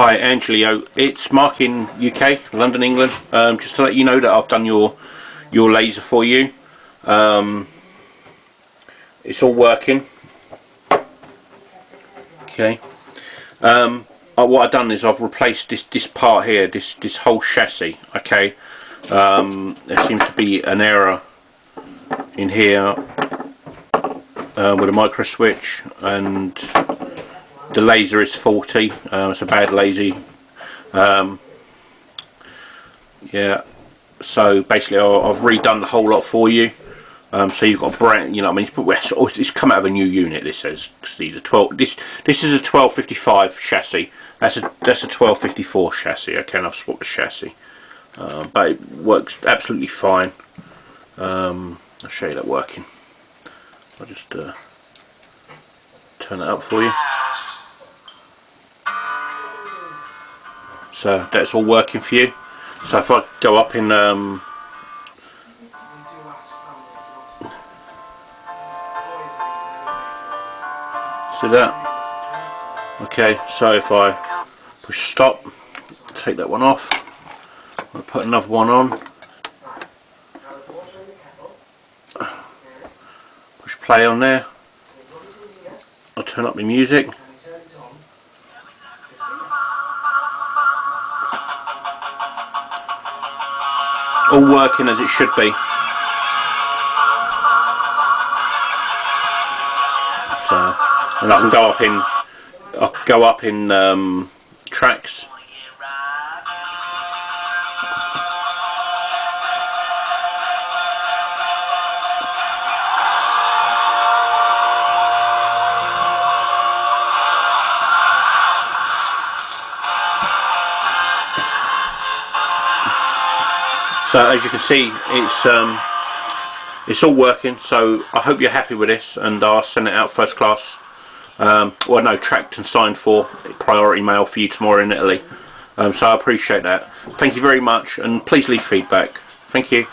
Hi Angelo, it's Mark in UK, London, England. Just to let you know that I've done your laser for you. It's all working. Okay. What I've done is I've replaced this part here, this whole chassis. Okay. There seems to be an error in here with a micro switch, and the laser is faulty. It's a bad laser. Yeah. So basically, I've redone the whole lot for you. So you've got a brand, you know, I mean, it's come out of a new unit. This says these are 12. This is a 1255 chassis. That's a 1254 chassis. Okay, and I've swapped the chassis, but it works absolutely fine. I'll show you that working. I'll just turn it up for you. So that's all working for you. So if I go up in see that? Okay, so if I push stop, take that one off, I'll put another one on, push play on there, I'll turn up the music. All working as it should be. So, and I can go up in tracks. So as you can see, it's all working. So I hope you're happy with this, and I'll send it out first class. Well, no, tracked and signed for, priority mail for you tomorrow in Italy. So I appreciate that. Thank you very much, and please leave feedback. Thank you.